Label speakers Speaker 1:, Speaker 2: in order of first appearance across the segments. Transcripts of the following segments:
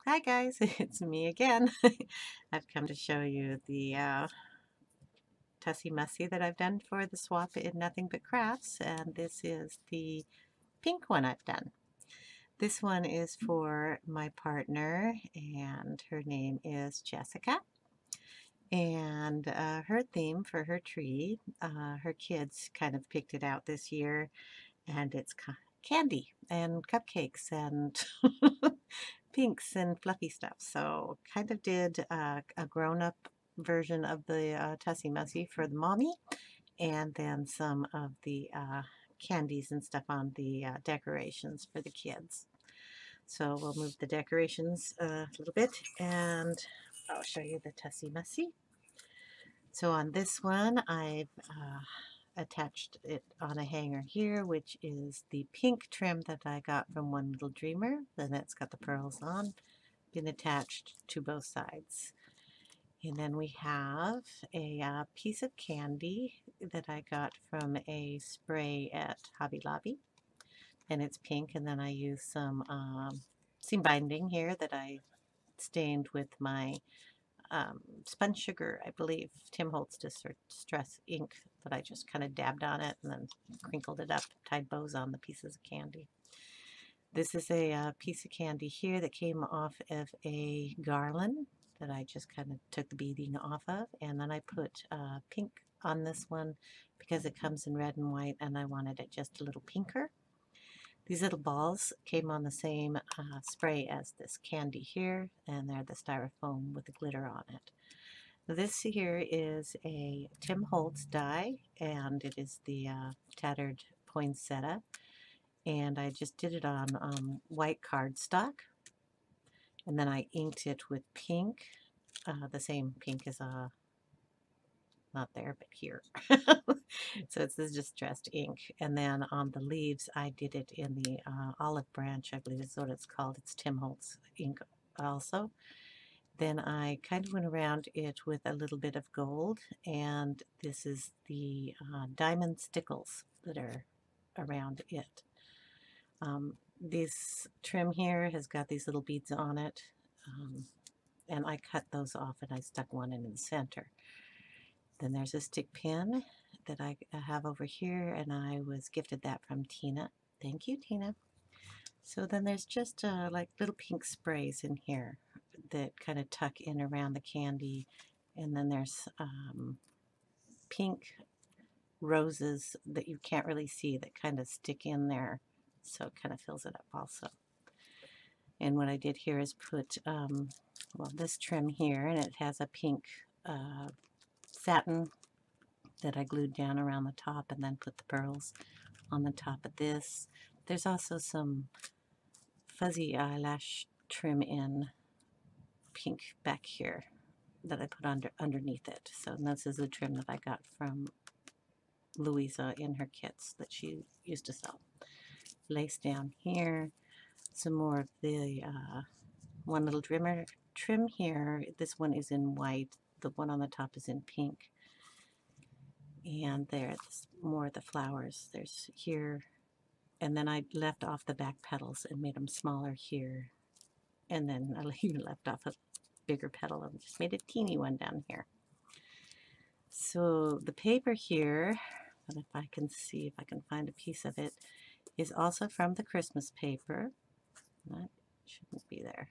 Speaker 1: Hi guys, it's me again. I've come to show you the Tussie Mussy that I've done for the swap in Nothing But Crafts, and this is the pink one I've done. This one is for my partner, and her name is Jessica. And her theme for her tree, her kids kind of picked it out this year, and it's candy and cupcakes and pinks and fluffy stuff. So kind of did a grown-up version of the Tussie Mussy for the mommy, and then some of the candies and stuff on the decorations for the kids. So we'll move the decorations a little bit, and I'll show you the Tussie Mussy. So on this one, I've attached it on a hanger here, which is the pink trim that I got from One Little Dreamer. Then it's got the pearls on, been attached to both sides. And then we have a piece of candy that I got from a spray at Hobby Lobby, and it's pink. And then I use some seam binding here that I stained with my spun sugar, I believe, Tim Holtz Distress ink that I just kind of dabbed on it and then crinkled it up, tied bows on the pieces of candy. This is a piece of candy here that came off of a garland that I just kind of took the beading off of, and then I put pink on this one because it comes in red and white and I wanted it just a little pinker. These little balls came on the same spray as this candy here, and they're the styrofoam with the glitter on it. This here is a Tim Holtz die, and it is the tattered poinsettia, and I just did it on white cardstock, and then I inked it with pink, the same pink as not there, but here. So it's this distressed ink. And then on the leaves, I did it in the olive branch, I believe is what it's called. It's Tim Holtz ink also. Then I kind of went around it with a little bit of gold, and this is the diamond stickles that are around it. This trim here has got these little beads on it, and I cut those off and I stuck one in the center. Then there's a stick pin that I have over here, and I was gifted that from Tina. Thank you, Tina. So then there's just like little pink sprays in here that kind of tuck in around the candy, and then there's pink roses that you can't really see that kind of stick in there, so it kind of fills it up also. And what I did here is put well, this trim here, and it has a pink satin that I glued down around the top, and then put the pearls on the top of this. There's also some fuzzy eyelash trim in pink back here that I put underneath it. So this is a trim that I got from Louisa in her kits that she used to sell. Lace down here, some more of the One Little Dreamer trim here. This one is in white, the one on the top is in pink. And there's more of the flowers. There's here, and then I left off the back petals and made them smaller here. And then I even left off a bigger petal and just made a teeny one down here. So the paper here, and if I can see if I can find a piece of it, is also from the Christmas paper. That shouldn't be there.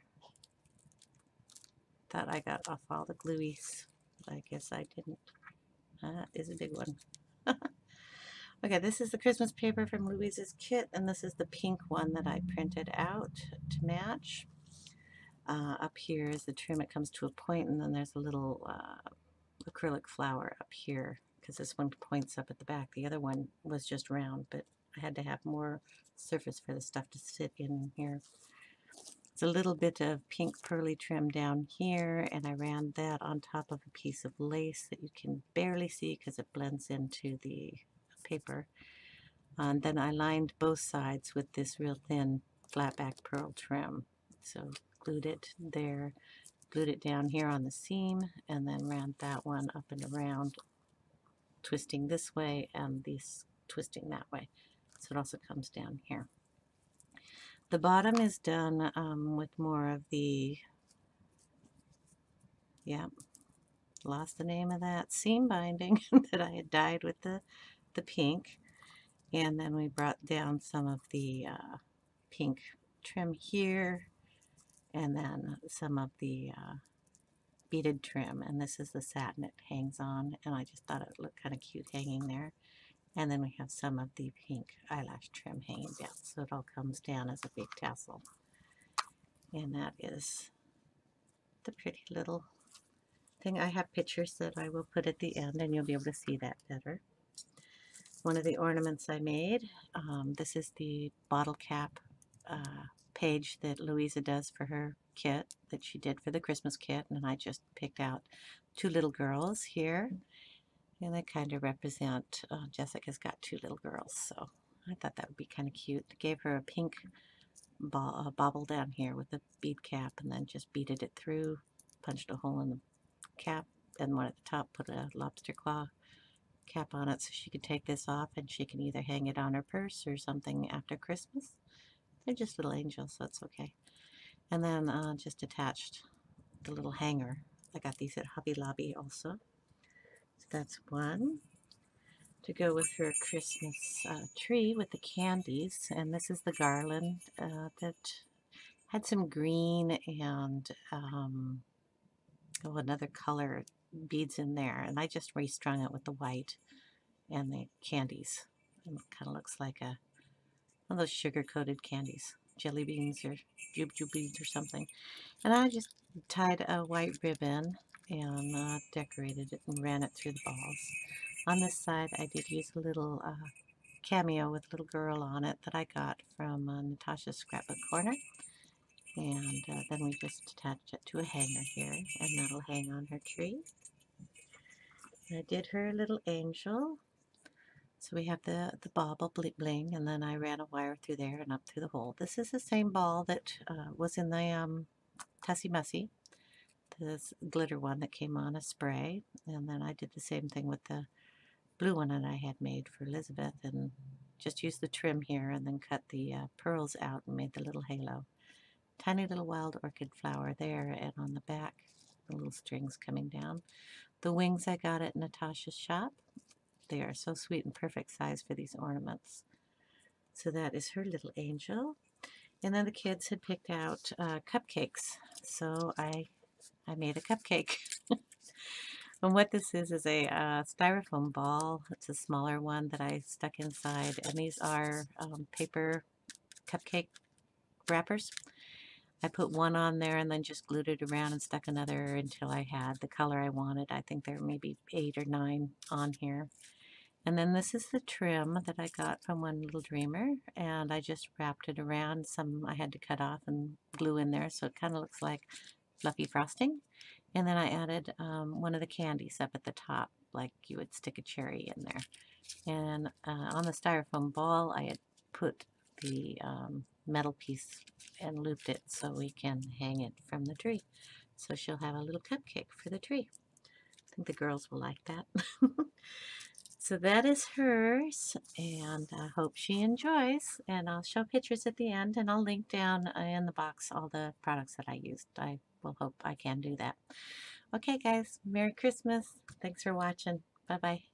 Speaker 1: Thought I got off all the glueies, but I guess I didn't. That is a big one. Okay, this is the Christmas paper from Louise's kit, and this is the pink one that I printed out to match. Up here is the trim. It comes to a point, and then there's a little acrylic flower up here, because this one points up at the back. The other one was just round, but I had to have more surface for the stuff to sit in here. It's a little bit of pink pearly trim down here, and I ran that on top of a piece of lace that you can barely see because it blends into the paper. And then I lined both sides with this real thin flat back pearl trim. So glued it there, glued it down here on the seam, and then ran that one up and around, twisting this way and this twisting that way. So it also comes down here. The bottom is done with more of the, yeah, lost the name of that, seam binding that I had dyed with the pink. And then we brought down some of the pink trim here, and then some of the beaded trim, and this is the satin it hangs on, and I just thought it looked kind of cute hanging there. And then we have some of the pink eyelash trim hanging down, so it all comes down as a big tassel. And that is the pretty little thing. I have pictures that I will put at the end, and you'll be able to see that better. One of the ornaments I made, this is the bottle cap page that Louisa does for her kit that she did for the Christmas kit, and I just picked out two little girls here, and they kind of represent, Jessica's got two little girls, so I thought that would be kind of cute. I gave her a pink bauble down here with a bead cap, and then just beaded it through, punched a hole in the cap, and one at the top, put a lobster claw cap on it so she could take this off, and she can either hang it on her purse or something after Christmas. They're just little angels, so it's okay. And then just attached the little hanger. I got these at Hobby Lobby also. So that's one. To go with her Christmas tree with the candies. And this is the garland that had some green and another color beads in there. And I just restrung it with the white and the candies. And it kind of looks like one of those sugar-coated candies, jelly beans or jube beans or something. And I just tied a white ribbon and decorated it and ran it through the balls. On this side, I did use a little cameo with a little girl on it that I got from Natasha's Scrapbook Corner. And then we just attached it to a hanger here, and that'll hang on her tree. I did her little angel. So we have the bauble bling, and then I ran a wire through there and up through the hole. This is the same ball that was in the Tessie Messy, this glitter one that came on a spray. And then I did the same thing with the blue one that I had made for Elizabeth, and just used the trim here and then cut the pearls out and made the little halo. Tiny little wild orchid flower there, and on the back, the little strings coming down. The wings I got at Natasha's shop. They are so sweet and perfect size for these ornaments. So that is her little angel. And then the kids had picked out cupcakes. So I made a cupcake. And what this is a styrofoam ball. It's a smaller one that I stuck inside. And these are paper cupcake wrappers. I put one on there and then just glued it around and stuck another until I had the color I wanted. I think there were maybe 8 or 9 on here. And then this is the trim that I got from One Little Dreamer, and I just wrapped it around. Some I had to cut off and glue in there, so it kind of looks like fluffy frosting. And then I added one of the candies up at the top, like you would stick a cherry in there. And on the styrofoam ball, I had put the metal piece and looped it so we can hang it from the tree. So she'll have a little cupcake for the tree. I think the girls will like that. So that is hers, and I hope she enjoys. And I'll show pictures at the end, and I'll link down in the box all the products that I used. I will hope I can do that. Okay, guys, Merry Christmas. Thanks for watching. Bye-bye.